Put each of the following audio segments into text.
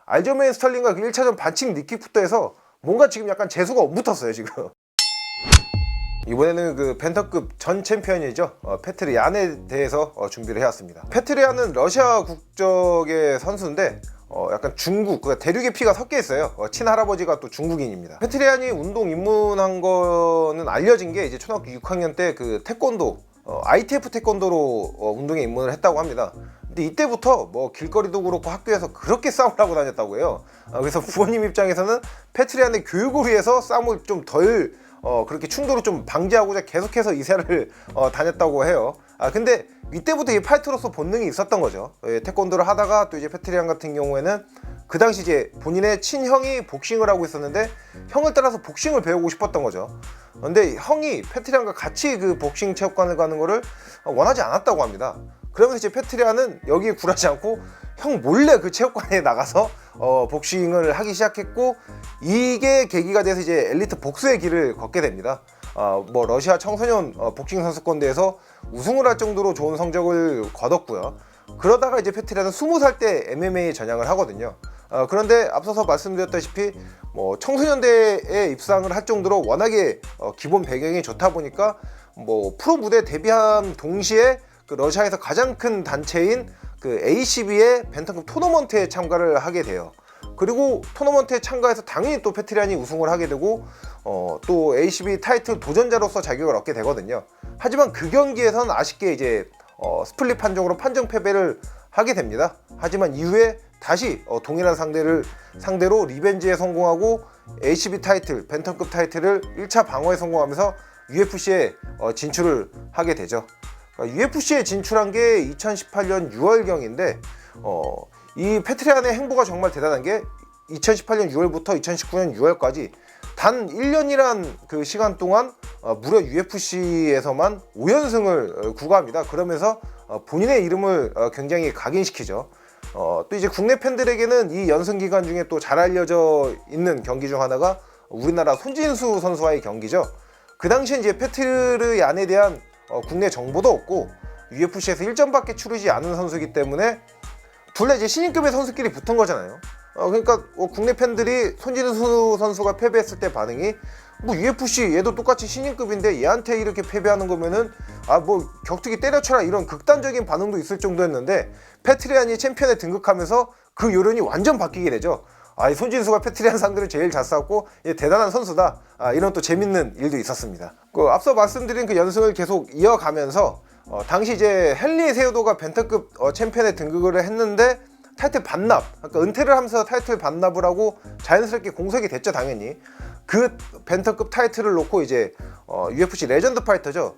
알저메인 스털링과 그 1차전 반칙 니킥부터 해서 뭔가 지금 약간 재수가 안 붙었어요 지금. 이번에는 그 벤터급 전 챔피언이죠, 페트리안에 대해서 준비를 해왔습니다. 페트리안은 러시아 국적의 선수인데 약간 중국, 그러니까 대륙의 피가 섞여 있어요. 친할아버지가 또 중국인입니다. 페트리안이 운동 입문한 거는 알려진 게 이제 초등학교 6학년 때 그 태권도, ITF 태권도로 운동에 입문을 했다고 합니다. 근데 이때부터 뭐 길거리도 그렇고 학교에서 그렇게 싸움을 하고 다녔다고 해요. 그래서 부모님 입장에서는 페트리안의 교육을 위해서 싸움을 좀 덜 그렇게 충돌을 좀 방지하고자 계속해서 이세를 다녔다고 해요. 근데 이때부터 이 파이터로서 본능이 있었던 거죠. 태권도를 하다가 또 이제 페트리안 같은 경우에는 그 당시 이제 본인의 친형이 복싱을 하고 있었는데 형을 따라서 복싱을 배우고 싶었던 거죠. 근데 형이 페트리안과 같이 그 복싱 체육관을 가는 거를 원하지 않았다고 합니다. 그러면서 이제 페트리안은 여기에 굴하지 않고 형 몰래 그 체육관에 나가서 복싱을 하기 시작했고, 이게 계기가 돼서 이제 엘리트 복수의 길을 걷게 됩니다. 뭐 러시아 청소년 복싱 선수권 대회에서 우승을 할 정도로 좋은 성적을 거뒀고요. 그러다가 이제 페트리안은 20살 때 MMA 전향을 하거든요. 그런데 앞서서 말씀드렸다시피 뭐 청소년대에 입상을 할 정도로 워낙에 기본 배경이 좋다 보니까 뭐 프로 무대 데뷔한 동시에 그 러시아에서 가장 큰 단체인 그 ACB의 벤턴급 토너먼트에 참가를 하게 돼요. 그리고 토너먼트에 참가해서 당연히 또 페트리안이 우승을 하게 되고 또 ACB 타이틀 도전자로서 자격을 얻게 되거든요. 하지만 그 경기에서는 아쉽게 이제 스플릿 판정으로 판정 패배를 하게 됩니다. 하지만 이후에 다시 동일한 상대로 리벤지에 성공하고 ACB 타이틀, 벤턴급 타이틀을 1차 방어에 성공하면서 UFC에 진출을 하게 되죠. UFC에 진출한 게 2018년 6월경인데 이 페트리안의 행보가 정말 대단한 게 2018년 6월부터 2019년 6월까지 단 1년이란 그 시간 동안 무려 UFC에서만 5연승을 구가합니다. 그러면서 본인의 이름을 굉장히 각인시키죠. 또 이제 국내 팬들에게는 이 연승 기간 중에 또 잘 알려져 있는 경기 중 하나가 우리나라 손진수 선수와의 경기죠. 그 당시에 이제 페트리안에 대한 국내 정보도 없고 UFC에서 1점밖에 치르지 않은 선수이기 때문에 둘 다 이제 신인급의 선수끼리 붙은 거잖아요. 그러니까 국내 팬들이 손진수 선수가 패배했을 때 반응이 뭐 UFC 얘도 똑같이 신인급인데 얘한테 이렇게 패배하는 거면은 뭐 격투기 때려쳐라, 이런 극단적인 반응도 있을 정도였는데 페트리안이 챔피언에 등극하면서 그 여론이 완전 바뀌게 되죠. 이 손진수가 페트리안 상대로 제일 잘 싸웠고 얘 대단한 선수다, 이런 또 재밌는 일도 있었습니다. 앞서 말씀드린 그 연승을 계속 이어가면서 당시 이제 헨리 세우도가 벤터급 챔피언에 등극을 했는데 타이틀 반납, 그러니까 은퇴를 하면서 타이틀 반납을 하고 자연스럽게 공석이 됐죠. 당연히 그 벤터급 타이틀을 놓고 이제 UFC 레전드 파이터죠,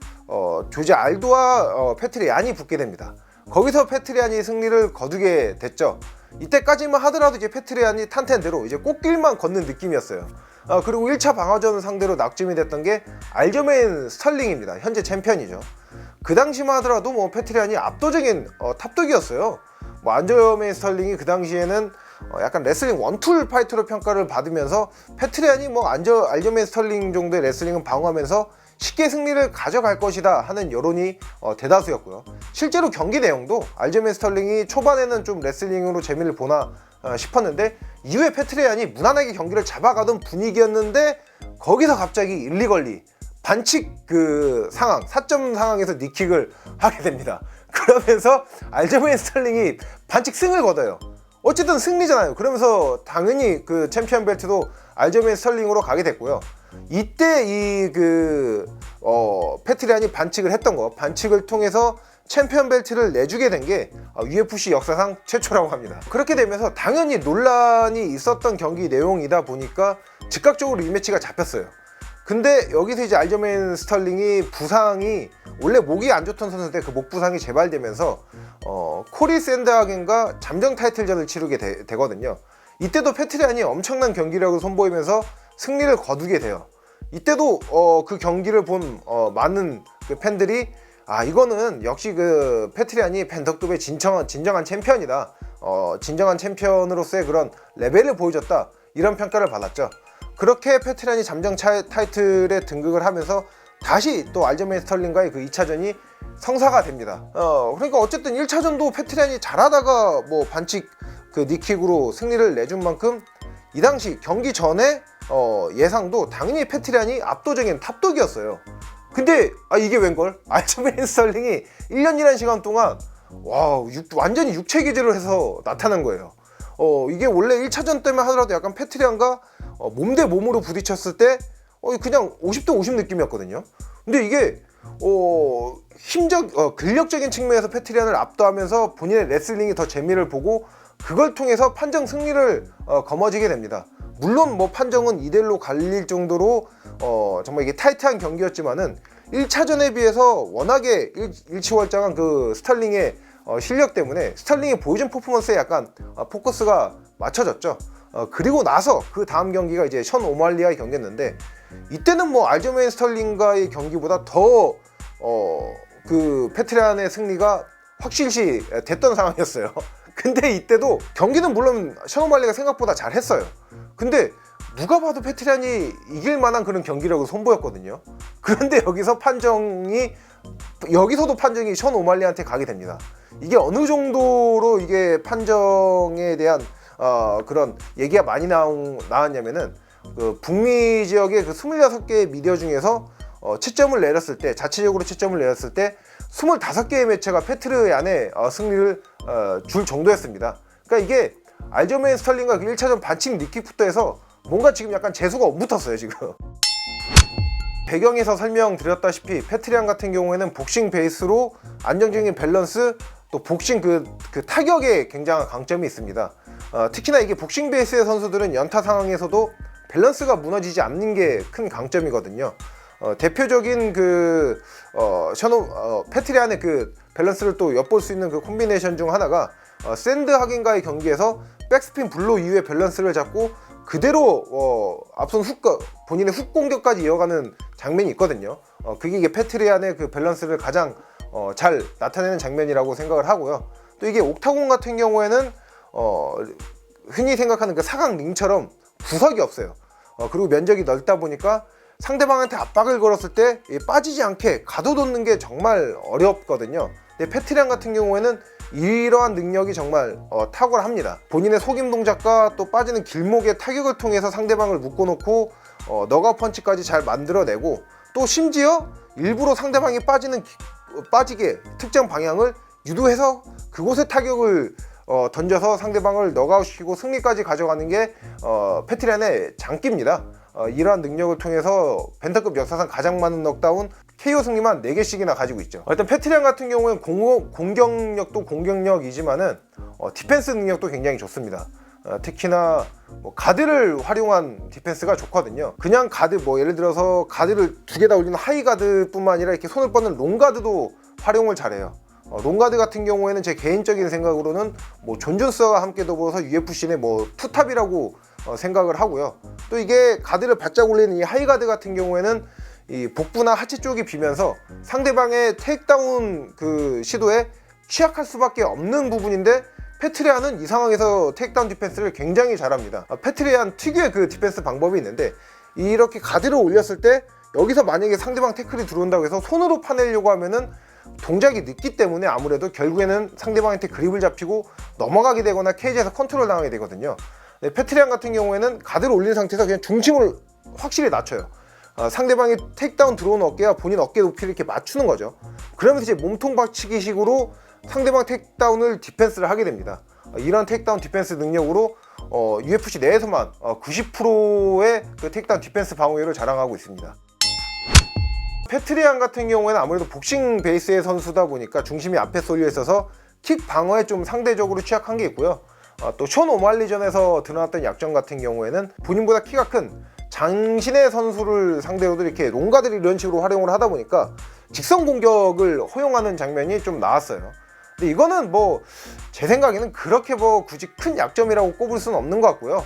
조지 알도와 페트리안이 붙게 됩니다. 거기서 페트리안이 승리를 거두게 됐죠. 이때까지만 하더라도 이제 페트리안이 탄탄한 대로 이제 꽃길만 걷는 느낌이었어요. 그리고 1차 방어전 상대로 낙점이 됐던 게 알저메인 스털링입니다. 현재 챔피언이죠. 그 당시만 하더라도 뭐 페트리안이 압도적인 탑독이었어요. 뭐 알저메인 스털링이 그 당시에는 약간 레슬링 원툴 파이터로 평가를 받으면서 페트리안이 뭐 알저메인 스털링 정도의 레슬링은 방어하면서 쉽게 승리를 가져갈 것이다 하는 여론이 대다수였고요. 실제로 경기 내용도 알저메인 스털링이 초반에는 좀 레슬링으로 재미를 보나 싶었는데 이후에 페트리안이 무난하게 경기를 잡아가던 분위기였는데 거기서 갑자기 일리걸리 반칙 그 상황, 4점 상황에서 니킥을 하게 됩니다. 그러면서 알저메인 스털링이 반칙 승을 거둬요. 어쨌든 승리잖아요. 그러면서 당연히 그 챔피언 벨트도 알저메인 스털링으로 가게 됐고요. 이때 이 페트리안이 반칙을 했던 거, 반칙을 통해서 챔피언 벨트를 내주게 된 게 UFC 역사상 최초라고 합니다. 그렇게 되면서 당연히 논란이 있었던 경기 내용이다 보니까 즉각적으로 리매치가 잡혔어요. 근데 여기서 이제 알저메인 스털링이 부상이, 원래 목이 안 좋던 선수인데 그 목 부상이 재발되면서 코리 샌드하겐과 잠정 타이틀전을 치르게 되거든요. 이때도 페트리안이 엄청난 경기력을 선보이면서 승리를 거두게 돼요. 이때도 그 경기를 본 많은 그 팬들이 이거는 역시 그 페트리안이 벤터급의 진정한 챔피언이다, 진정한 챔피언으로서의 그런 레벨을 보여줬다, 이런 평가를 받았죠. 그렇게 페트리안이 잠정 타이틀에 등극을 하면서 다시 또 알저메인 스털링과의 그 2차전이 성사가 됩니다. 그러니까 어쨌든 1차전도 페트리안이 잘하다가 뭐 반칙 그 니킥으로 승리를 내준 만큼 이 당시 경기 전에 예상도 당연히 페트리안이 압도적인 탑독이었어요. 근데 이게 웬걸? 알저베인 스털링이 1년이라는 시간 동안 완전히 육체 기질을 해서 나타난 거예요. 이게 원래 1차전 때문에 하더라도 약간 페트리안과 몸 대 몸으로 부딪혔을 때 그냥 50대 50 느낌이었거든요. 근데 이게 근력적인 측면에서 페트리안을 압도하면서 본인의 레슬링이 더 재미를 보고 그걸 통해서 판정 승리를 거머쥐게 됩니다. 물론 뭐 판정은 2대1로 갈릴 정도로 정말 이게 타이트한 경기였지만은 1차전에 비해서 워낙에 일치월장한 그 스털링의 실력 때문에 스털링이 보여준 퍼포먼스에 약간 포커스가 맞춰졌죠. 그리고 나서 그 다음 경기가 이제 션 오말리와의 경기였는데 이때는 뭐 알저메인 스털링과의 경기보다 더 그 페트리안의 승리가 확실시 됐던 상황이었어요. 근데 이때도 경기는 물론 션 오말리가 생각보다 잘했어요. 근데 누가 봐도 페트리안이 이길 만한 그런 경기라고 선보였거든요. 그런데 여기서도 판정이 션 오말리한테 가게 됩니다. 이게 어느 정도로 이게 판정에 대한 그런 얘기가 많이 나왔냐면은 그 북미 지역의 그 26개의 미디어 중에서 채점을 내렸을 때, 자체적으로 채점을 내렸을 때 25개의 매체가 페트리안의 승리를 줄 정도였습니다. 그러니까 이게 알저메인 스털링과 그 1차전 반칙 니킥부터 해서 뭔가 지금 약간 재수가 엇붙었어요 지금. 배경에서 설명드렸다시피 페트리안 같은 경우에는 복싱 베이스로 안정적인 밸런스, 또 복싱 그 타격에 굉장한 강점이 있습니다. 특히나 이게 복싱 베이스의 선수들은 연타 상황에서도 밸런스가 무너지지 않는 게 큰 강점이거든요. 대표적인 페트리안의 그 밸런스를 또 엿볼 수 있는 그 콤비네이션 중 하나가 샌드 하긴과의 경기에서 백스핀 블로 이후에 밸런스를 잡고 그대로 앞선 본인의 훅 공격까지 이어가는 장면이 있거든요. 그게 이게 페트리안의 그 밸런스를 가장 잘 나타내는 장면이라고 생각을 하고요. 또 이게 옥타곤 같은 경우에는 흔히 생각하는 그 사각 링처럼 구석이 없어요. 그리고 면적이 넓다 보니까 상대방한테 압박을 걸었을 때 빠지지 않게 가둬놓는 게 정말 어렵거든요. 근데 페트리안 같은 경우에는 이러한 능력이 정말 탁월합니다. 본인의 속임 동작과 또 빠지는 길목의 타격을 통해서 상대방을 묶어놓고 너가 펀치까지 잘 만들어내고, 또 심지어 일부러 상대방이 빠지게 특정 방향을 유도해서 그곳에 타격을 던져서 상대방을 너가웃시키고 승리까지 가져가는 게 페트리안의 장기입니다. 이러한 능력을 통해서 벤터급 역사상 가장 많은 넉다운 KO 승리만 4개씩이나 가지고 있죠. 일단 페트리안 같은 경우에는 공격력도 공격력이지만은 디펜스 능력도 굉장히 좋습니다. 특히나 가드를 활용한 디펜스가 좋거든요. 그냥 가드, 예를 들어서 가드를 2개 다 올리는 하이 가드뿐만 아니라 이렇게 손을 뻗는 롱 가드도 활용을 잘해요. 롱가드 같은 경우에는 제 개인적인 생각으로는 존 존스와 함께 더불어서 UFC의 투탑이라고 생각을 하고요. 또 이게 가드를 바짝 올리는 이 하이가드 같은 경우에는 이 복부나 하체 쪽이 비면서 상대방의 테이크다운 그 시도에 취약할 수밖에 없는 부분인데, 페트리안은 이 상황에서 테이크다운 디펜스를 굉장히 잘합니다. 페트리안 특유의 그 디펜스 방법이 있는데, 이렇게 가드를 올렸을 때 여기서 만약에 상대방 태클이 들어온다고 해서 손으로 파내려고 하면은 동작이 늦기 때문에 아무래도 결국에는 상대방한테 그립을 잡히고 넘어가게 되거나 케이지에서 컨트롤 당하게 되거든요. 페트리안 같은 경우에는 가드를 올린 상태에서 그냥 중심을 확실히 낮춰요. 상대방이 테이크다운 들어오는 어깨와 본인 어깨 높이를 이렇게 맞추는 거죠. 그러면서 이제 몸통 박치기 식으로 상대방 테이크다운을 디펜스를 하게 됩니다. 이런 테이크다운 디펜스 능력으로 UFC 내에서만 90%의 그 테이크다운 디펜스 방어율을 자랑하고 있습니다. 페트리안 같은 경우에는 아무래도 복싱 베이스의 선수다 보니까 중심이 앞에 쏠려 있어서 킥 방어에 좀 상대적으로 취약한 게 있고요. 또 션 오말리전에서 드러났던 약점 같은 경우에는 본인보다 키가 큰 장신의 선수를 상대로도 이렇게 롱가드를 이런 식으로 활용을 하다 보니까 직선 공격을 허용하는 장면이 좀 나왔어요. 근데 이거는 제 생각에는 그렇게 굳이 큰 약점이라고 꼽을 수는 없는 것 같고요.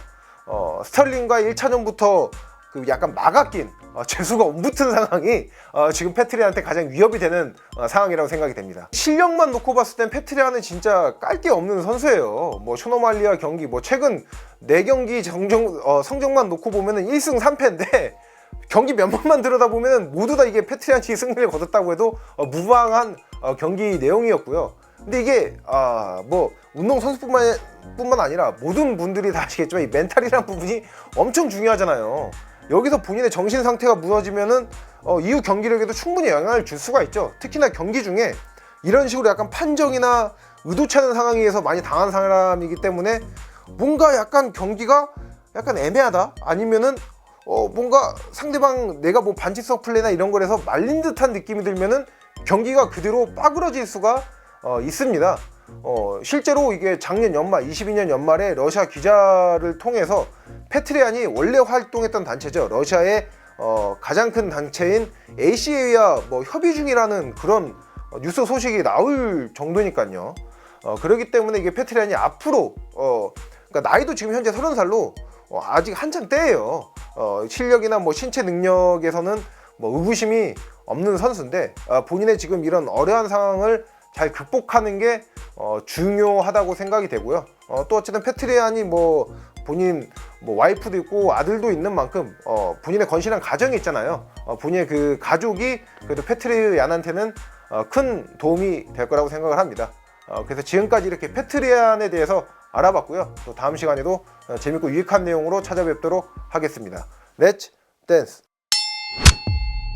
스털링과 1차전부터 그 약간 막아낀 재수가 옴붙은 상황이 지금 페트리안한테 가장 위협이 되는 상황이라고 생각이 됩니다. 실력만 놓고 봤을 땐 페트리안은 진짜 깔 게 없는 선수예요. 션 오말리와 경기 최근 4경기 성적만 놓고 보면은 1승 3패인데 경기 몇 번만 들여다보면 모두 다 이게 페트리안이 승리를 거뒀다고 해도 무방한 경기 내용이었고요. 근데 이게 뭐 운동 선수뿐만 아니라 모든 분들이 다 아시겠지만 이 멘탈이라는 부분이 엄청 중요하잖아요. 여기서 본인의 정신 상태가 무너지면은 이후 경기력에도 충분히 영향을 줄 수가 있죠. 특히나 경기 중에 이런 식으로 약간 판정이나 의도치 않은 상황에 의해서 많이 당한 사람이기 때문에 뭔가 약간 경기가 약간 애매하다, 아니면은 뭔가 상대방 내가 뭐 반칙성 플레이나 이런 거에서 말린 듯한 느낌이 들면은 경기가 그대로 빠그러질 수가 있습니다. 실제로 이게 작년 연말 22년 연말에 러시아 기자를 통해서 페트리안이 원래 활동했던 단체죠. 러시아의 가장 큰 단체인 ACA와 뭐 협의 중이라는 그런 뉴스 소식이 나올 정도니까요. 그렇기 때문에 이게 페트리안이 앞으로 그러니까 나이도 지금 현재 30살로 아직 한참 때예요. 실력이나 뭐 신체 능력에서는 뭐 의구심이 없는 선수인데 본인의 지금 이런 어려운 상황을 잘 극복하는 게 중요하다고 생각이 되고요. 또 어쨌든 페트리안이 뭐 본인 뭐 와이프도 있고 아들도 있는 만큼 본인의 건실한 가정이 있잖아요. 본인의 그 가족이 그래도 페트리안한테는 큰 도움이 될 거라고 생각을 합니다. 그래서 지금까지 이렇게 페트리안에 대해서 알아봤고요. 또 다음 시간에도 재밌고 유익한 내용으로 찾아뵙도록 하겠습니다. 렛츠 댄스!